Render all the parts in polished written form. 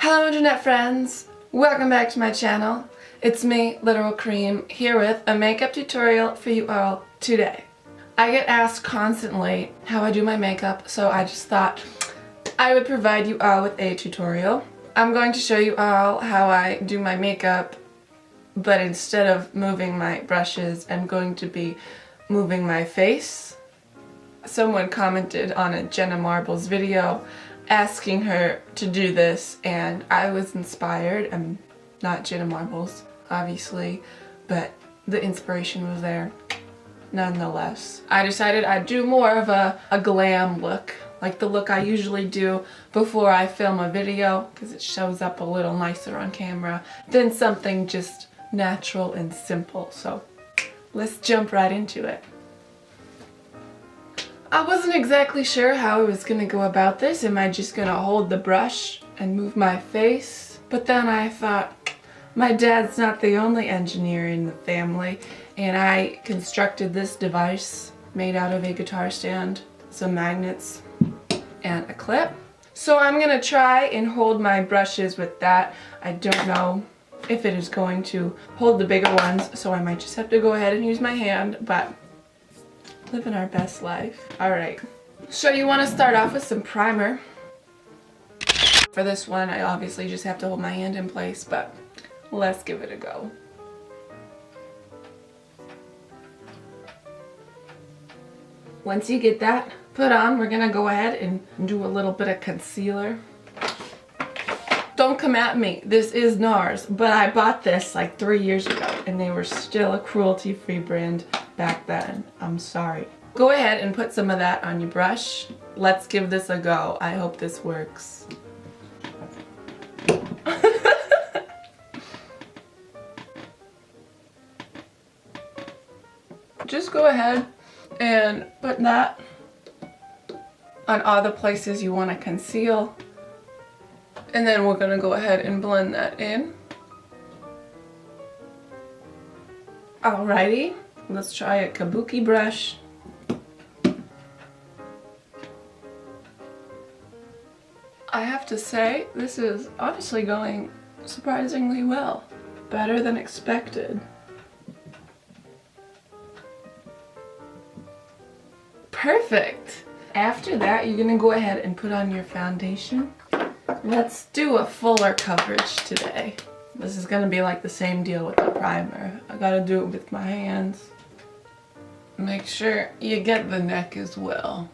Hello internet friends! Welcome back to my channel. It's me, Literal Cream, here with a makeup tutorial for you all today. I get asked constantly how I do my makeup, so I just thought I would provide you all with a tutorial. I'm going to show you all how I do my makeup, but instead of moving my brushes, I'm going to be moving my face. Someone commented on a Jenna Marbles video asking her to do this, and I was inspired. I'm not Jenna Marbles, obviously, but the inspiration was there nonetheless. I decided I'd do more of a glam look, like the look I usually do before I film a video, because it shows up a little nicer on camera than something just natural and simple. So let's jump right into it. I wasn't exactly sure how I was going to go about this. Am I just going to hold the brush and move my face? But then I thought, my dad's not the only engineer in the family, and I constructed this device made out of a guitar stand, some magnets, and a clip. So I'm going to try and hold my brushes with that. I don't know if it is going to hold the bigger ones, so I might just have to go ahead and use my hand, but living our best life. Alright, so you want to start off with some primer. For this one, I obviously just have to hold my hand in place, but let's give it a go. Once you get that put on, we're going to go ahead and do a little bit of concealer. Don't come at me, this is NARS, but I bought this like 3 years ago, and they were still a cruelty-free brand back then. I'm sorry. Go ahead and put some of that on your brush. Let's give this a go. I hope this works. Just go ahead and put that on all the places you want to conceal. And then we're going to go ahead and blend that in. Alrighty, let's try a kabuki brush. I have to say, this is honestly going surprisingly well. Better than expected. Perfect! After that, you're going to go ahead and put on your foundation. Let's do a fuller coverage today. This is going to be like the same deal with the primer. I gotta do it with my hands. Make sure you get the neck as well.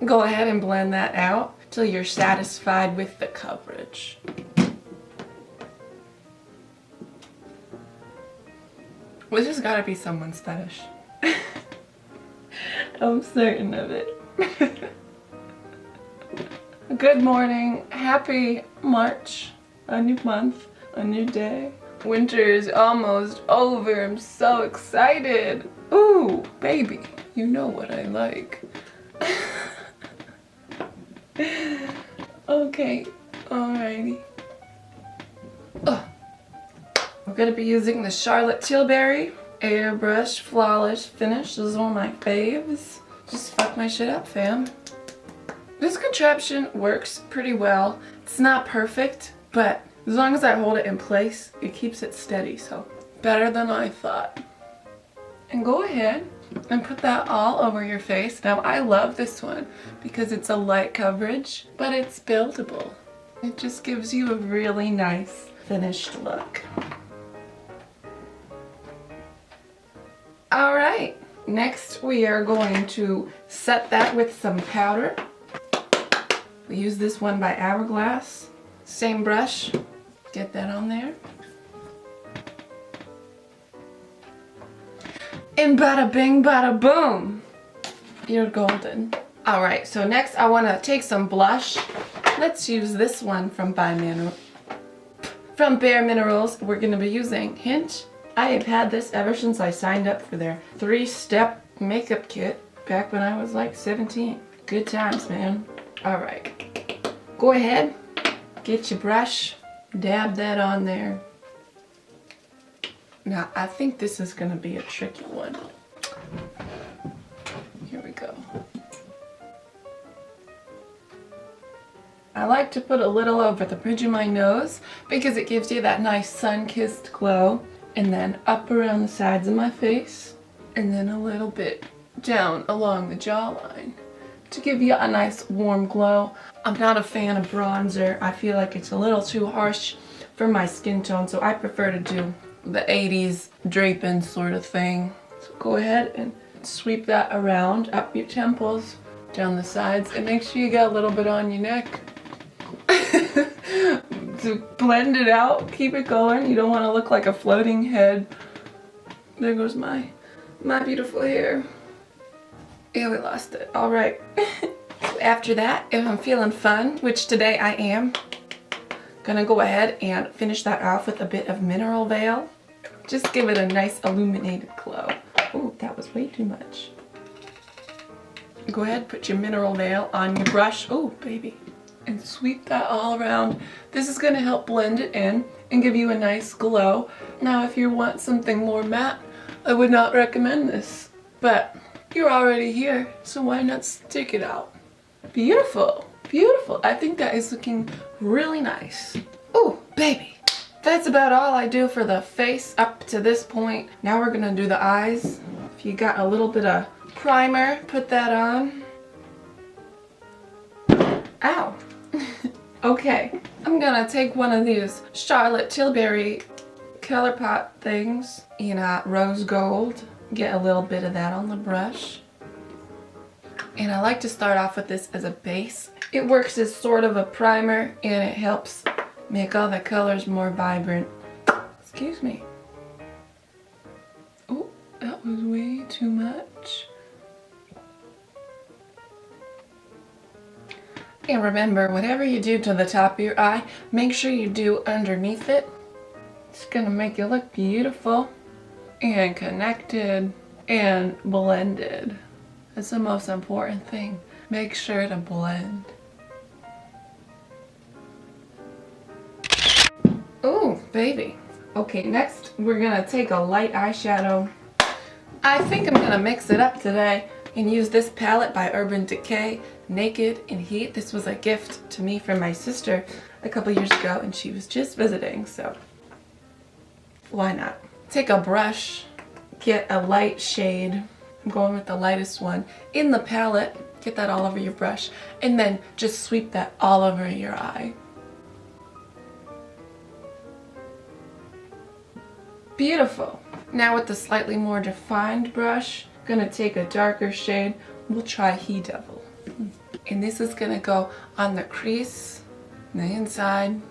Go ahead and blend that out till you're satisfied with the coverage. This has got to be someone's fetish. I'm certain of it. Good morning. Happy March. A new month. A new day. Winter is almost over. I'm so excited. Ooh, baby. You know what I like. Okay. Alrighty. We're going to be using the Charlotte Tilbury Airbrush Flawless Finish. This is one of my faves. Just fuck my shit up, fam. This contraption works pretty well. It's not perfect, but as long as I hold it in place, it keeps it steady, so better than I thought. And go ahead and put that all over your face. Now, I love this one because it's a light coverage, but it's buildable. It just gives you a really nice finished look. Alright, next we are going to set that with some powder. We use this one by Hourglass. Same brush. Get that on there. And bada bing, bada boom. You're golden. Alright, so next I want to take some blush. Let's use this one from Bare Minerals. We're going to be using Hint. I have had this ever since I signed up for their 3-step makeup kit back when I was like 17. Good times, man. Alright. Go ahead. Get your brush. Dab that on there. Now, I think this is going to be a tricky one. Here we go. I like to put a little over the bridge of my nose because it gives you that nice sun-kissed glow. And then up around the sides of my face. And then a little bit down along the jawline to give you a nice warm glow. I'm not a fan of bronzer. I feel like it's a little too harsh for my skin tone, so I prefer to do the 80s draping sort of thing. So go ahead and sweep that around up your temples, down the sides, and make sure you got a little bit on your neck. To blend it out, keep it going. You don't want to look like a floating head. There goes my beautiful hair. Yeah, we lost it. All right. After that, if I'm feeling fun, which today I am, gonna go ahead and finish that off with a bit of mineral veil. Just give it a nice illuminated glow. Oh, that was way too much. Go ahead, put your mineral veil on your brush. Oh, baby. And sweep that all around. This is gonna help blend it in and give you a nice glow. Now, if you want something more matte, I would not recommend this, but you're already here, so why not stick it out? Beautiful, beautiful. I think that is looking really nice. Oh, baby. That's about all I do for the face up to this point. Now we're gonna do the eyes. If you got a little bit of primer, put that on. Ow. Okay, I'm gonna take one of these Charlotte Tilbury ColourPop things in rose gold. Get a little bit of that on the brush. And I like to start off with this as a base. It works as sort of a primer and it helps make all the colors more vibrant. Excuse me. Oh, that was way too much. And remember, whatever you do to the top of your eye, make sure you do underneath it. It's gonna make you look beautiful and connected and blended. That's the most important thing. Make sure to blend. Oh, baby. Okay, next we're gonna take a light eyeshadow. I think I'm gonna mix it up today and use this palette by Urban Decay, Naked in Heat. This was a gift to me from my sister a couple years ago and she was just visiting, so why not? Take a brush, get a light shade. I'm going with the lightest one in the palette. Get that all over your brush and then just sweep that all over your eye. Beautiful. Now with the slightly more defined brush, I'm gonna take a darker shade. We'll try He Devil. And this is gonna go on the crease, on the inside.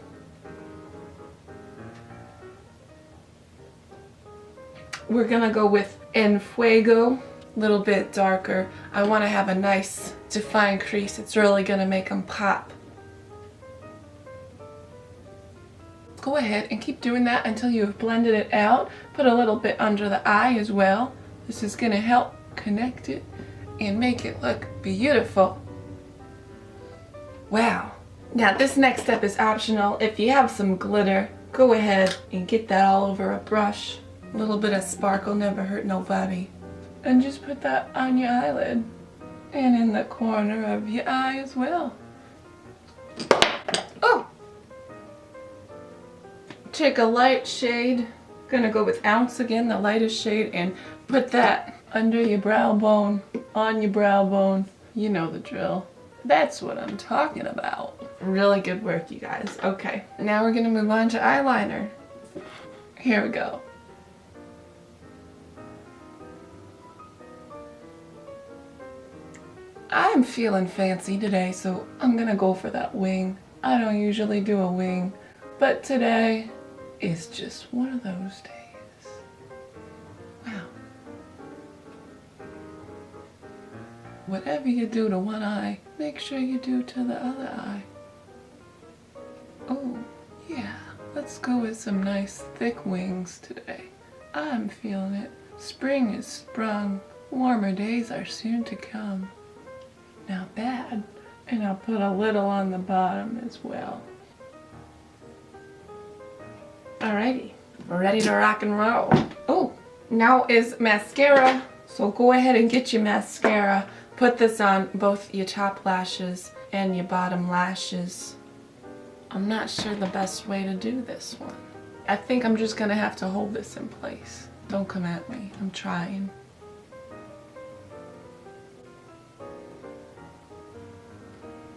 We're gonna go with En Fuego, a little bit darker. I wanna have a nice defined crease. It's really gonna make them pop. Go ahead and keep doing that until you've blended it out. Put a little bit under the eye as well. This is gonna help connect it and make it look beautiful. Wow. Now this next step is optional. If you have some glitter, go ahead and get that all over a brush. A little bit of sparkle never hurt nobody. And just put that on your eyelid and in the corner of your eye as well. Oh! Take a light shade. Gonna go with Ounce again, the lightest shade, and put that under your brow bone, on your brow bone. You know the drill. That's what I'm talking about. Really good work, you guys. Okay, now we're gonna move on to eyeliner. Here we go. I'm feeling fancy today, so I'm gonna go for that wing. I don't usually do a wing, but today is just one of those days. Wow. Whatever you do to one eye, make sure you do to the other eye. Oh, yeah. Let's go with some nice thick wings today. I'm feeling it. Spring is sprung. Warmer days are soon to come. Not bad. And I'll put a little on the bottom as well. Alrighty, we're ready to rock and roll. Oh, now is mascara. So go ahead and get your mascara. Put this on both your top lashes and your bottom lashes. I'm not sure the best way to do this one. I think I'm just gonna have to hold this in place. Don't come at me, I'm trying.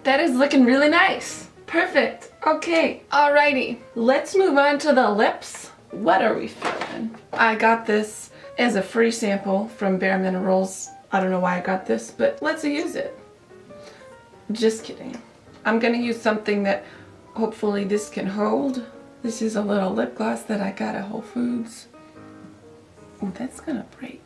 That is looking really nice. Perfect. Okay. Alrighty. Let's move on to the lips. What are we feeling? I got this as a free sample from Bare Minerals. I don't know why I got this, but let's use it. Just kidding. I'm gonna use something that hopefully this can hold. This is a little lip gloss that I got at Whole Foods. Oh, that's gonna break.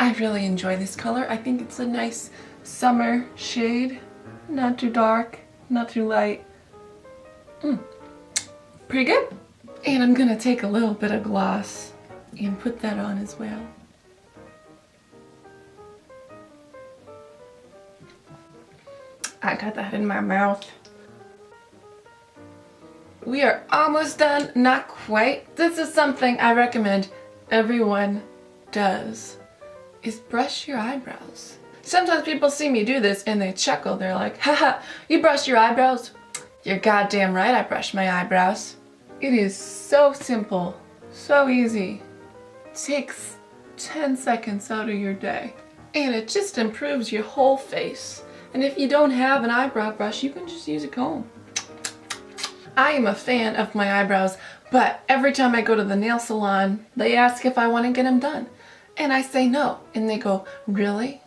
I really enjoy this color. I think it's a nice summer shade. Not too dark, not too light. Pretty good. And I'm gonna take a little bit of gloss and put that on as well. I got that in my mouth. We are almost done, not quite. This is something I recommend everyone does, is brush your eyebrows. Sometimes people see me do this and they chuckle. They're like, haha, you brush your eyebrows? You're goddamn right I brush my eyebrows. It is so simple, so easy. It takes 10 seconds out of your day. And it just improves your whole face. And if you don't have an eyebrow brush, you can just use a comb. I am a fan of my eyebrows, but every time I go to the nail salon, they ask if I want to get them done. And I say no. And they go, really?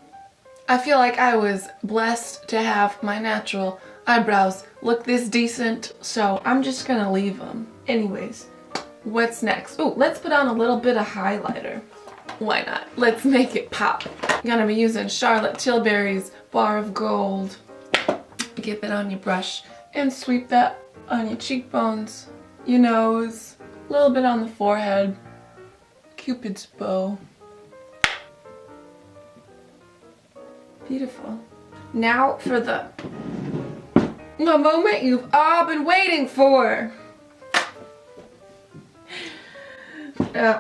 I feel like I was blessed to have my natural eyebrows look this decent, so I'm just gonna leave them. Anyways, what's next? Oh, let's put on a little bit of highlighter. Why not? Let's make it pop. I'm gonna be using Charlotte Tilbury's Bar of Gold. Get that on your brush and sweep that on your cheekbones, your nose, a little bit on the forehead, Cupid's bow. Beautiful. Now for the moment you've all been waiting for.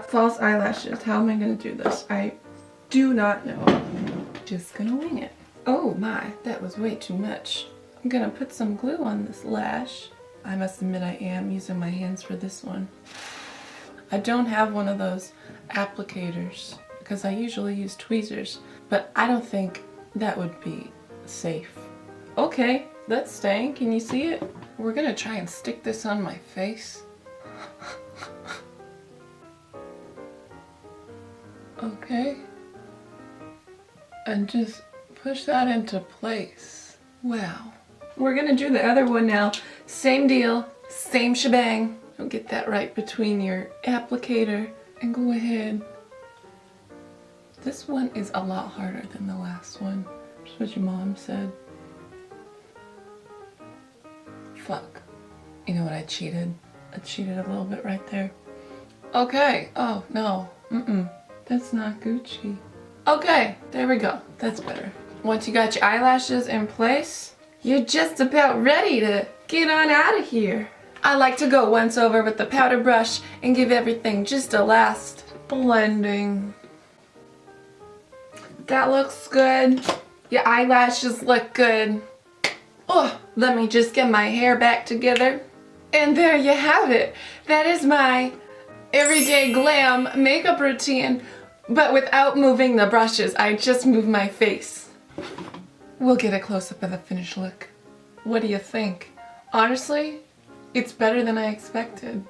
False eyelashes. How am I going to do this? I do not know. Just gonna wing it. Oh my, that was way too much. I'm gonna put some glue on this lash. I must admit I am using my hands for this one. I don't have one of those applicators because I usually use tweezers, but I don't think that would be safe. Okay, that's staying. Can you see it? We're gonna try and stick this on my face. Okay. And just push that into place. Wow. We're gonna do the other one now. Same deal, same shebang. You'll get that right between your applicator and go ahead. This one is a lot harder than the last one. That's what your mom said. Fuck. You know what, I cheated. I cheated a little bit right there. Okay. Oh, no. That's not Gucci. Okay, there we go. That's better. Once you got your eyelashes in place, you're just about ready to get on out of here. I like to go once over with the powder brush and give everything just a last blending. That looks good. Your eyelashes look good. Oh, let me just get my hair back together. And there you have it. That is my everyday glam makeup routine, but without moving the brushes. I just move my face. We'll get a close-up of the finished look. What do you think? Honestly, it's better than I expected.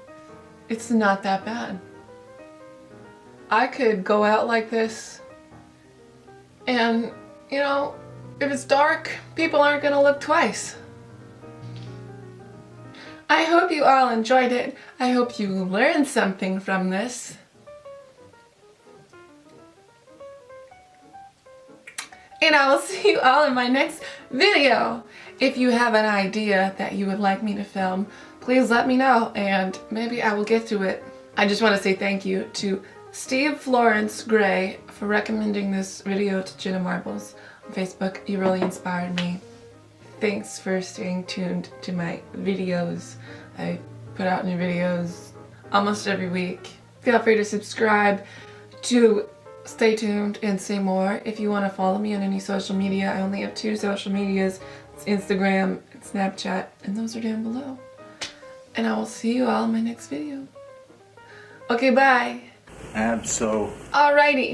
It's not that bad. I could go out like this and, you know, if it's dark, people aren't gonna look twice. I hope you all enjoyed it. I hope you learned something from this. And I will see you all in my next video. If you have an idea that you would like me to film, please let me know and maybe I will get to it. I just want to say thank you to Steve Florence Gray for recommending this video to Jenna Marbles on Facebook. You really inspired me. Thanks for staying tuned to my videos. I put out new videos almost every week. Feel free to subscribe to stay tuned and see more. If you want to follow me on any social media, I only have 2 social medias. It's Instagram and Snapchat, and those are down below. And I will see you all in my next video. Okay, bye. Alrighty.